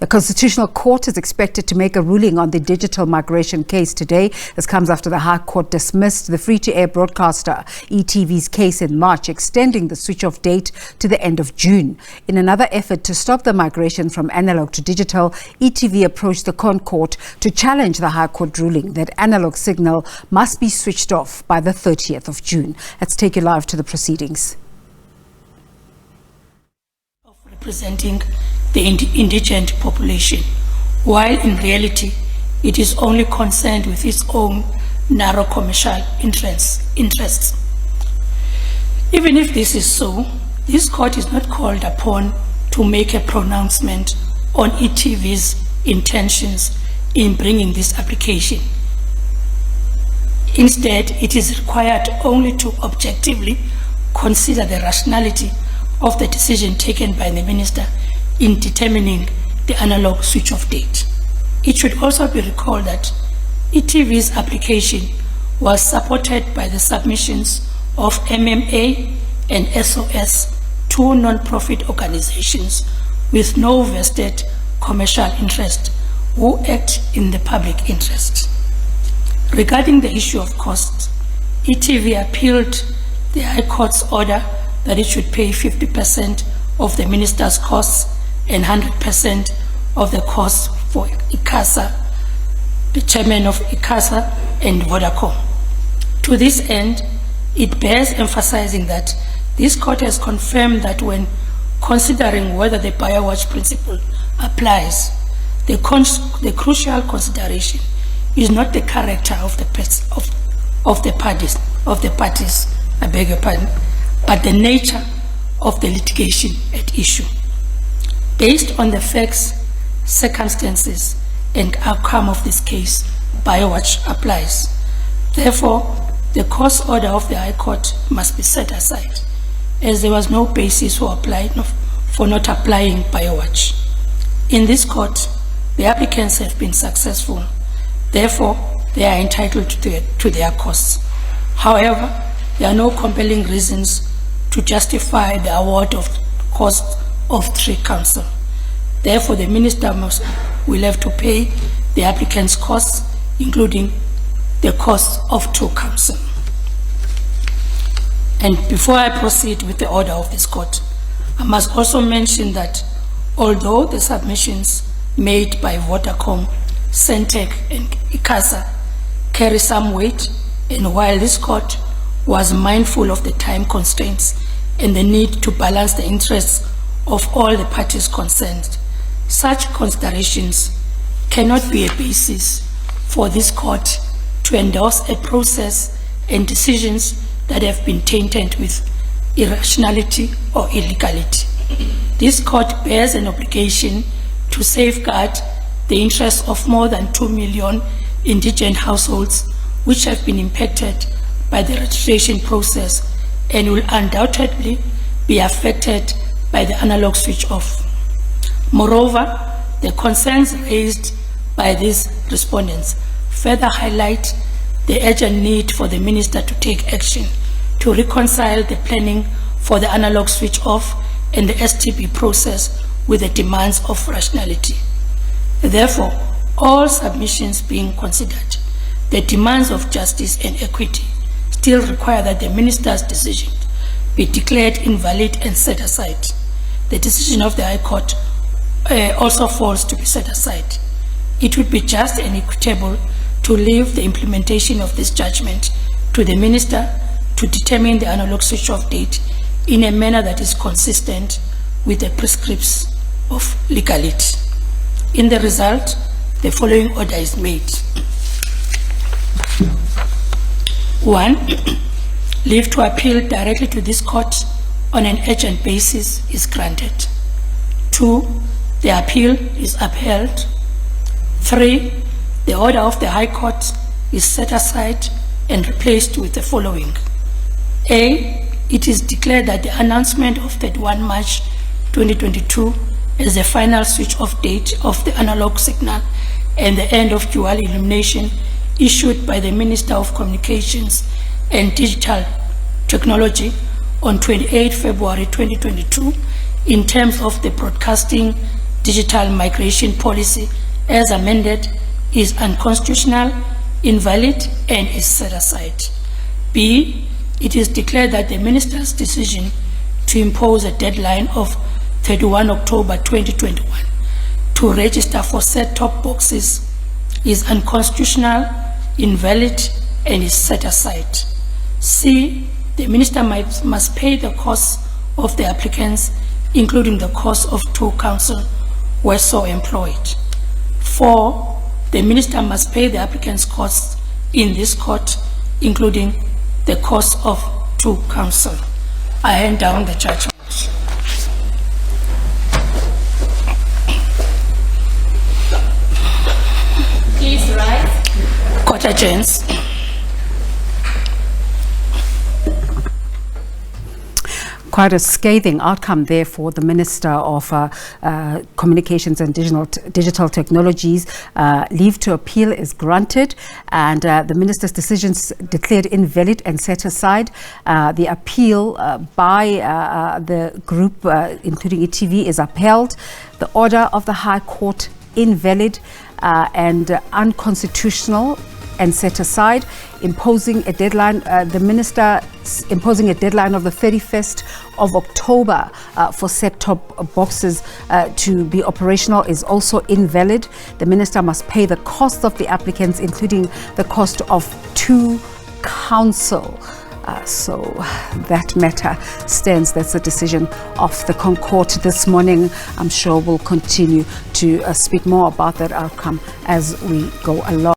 The Constitutional Court is expected to make a ruling on the digital migration case today. This comes after the High Court dismissed the free-to-air broadcaster ETV's case in March, extending the switch-off date to the end of June. In another effort to stop the migration from analog to digital, ETV approached the Court to challenge the High Court ruling that analog signal must be switched off by the 30th of June. Let's take you live to the proceedings. Representing the indigent population, while in reality it is only concerned with its own narrow commercial interests. Even if this is so, this court is not called upon to make a pronouncement on ETV's intentions in bringing this application. Instead, it is required only to objectively consider the rationality of the decision taken by the minister in determining the analog switch-off date. It should also be recalled that ETV's application was supported by the submissions of MMA and SOS, two non-profit organizations with no vested commercial interest who act in the public interest. Regarding the issue of costs, ETV appealed the High Court's order that it should pay 50% of the minister's costs and 100% of the costs for ICASA, the chairman of ICASA, and Vodacom. To this end, it bears emphasizing that this court has confirmed that when considering whether the buyer watch principle applies, the crucial consideration is not the character of the parties, I beg your pardon, but the nature of the litigation at issue. Based on the facts, circumstances, and outcome of this case, Biowatch applies. Therefore, the court order of the High Court must be set aside, as there was no basis for not applying Biowatch. In this court, the applicants have been successful. Therefore, they are entitled to their costs. However, there are no compelling reasons to justify the award of cost of 3 counsel. Therefore, the minister will have to pay the applicant's costs, including the cost of 2 counsel. And before I proceed with the order of this court, I must also mention that although the submissions made by Vodacom, Centec, and ICASA carry some weight, and while this court was mindful of the time constraints and the need to balance the interests of all the parties concerned, such considerations cannot be a basis for this court to endorse a process and decisions that have been tainted with irrationality or illegality. This court bears an obligation to safeguard the interests of more than 2 million indigent households which have been impacted by the registration process and will undoubtedly be affected by the analog switch-off. Moreover, the concerns raised by these respondents further highlight the urgent need for the minister to take action to reconcile the planning for the analog switch-off and the STB process with the demands of rationality. Therefore, all submissions being considered, the demands of justice and equity still require that the minister's decision be declared invalid and set aside. The decision of the High Court also falls to be set aside. It would be just and equitable to leave the implementation of this judgment to the minister to determine the analog switch-off date in a manner that is consistent with the prescripts of legality. In the result, the following order is made. 1. Leave to appeal directly to this court on an urgent basis is granted. 2. The appeal is upheld. 3. The order of the High Court is set aside and replaced with the following. A. It is declared that the announcement of 31 March 2022 as the final switch-off date of the analog signal and the end of dual illumination issued by the Minister of Communications and Digital Technology on 28 February 2022 in terms of the broadcasting digital migration policy as amended is unconstitutional, invalid, and is set aside. B, it is declared that the minister's decision to impose a deadline of 31 October 2021 to register for set-top boxes is unconstitutional, invalid, and is set aside. C, the minister must pay the costs of the applicants, including the cost of two counsel were so employed. 4, the minister must pay the applicant's costs in this court, including the cost of two counsel. I hand down the judgment. Please rise. Court adjourns. Quite a scathing outcome there for the Minister of Communications and Digital Technologies. Leave to appeal is granted, and the Minister's decisions declared invalid and set aside. The appeal by the group, including ETV, is upheld. The order of the High Court invalid and unconstitutional and set aside, imposing a deadline, the minister imposing a deadline of the 31st of October for set-top boxes to be operational is also invalid. The minister must pay the cost of the applicants, including the cost of two counsel. So that matter stands. That's the decision of the Concourt this morning. I'm sure we'll continue to speak more about that outcome as we go along.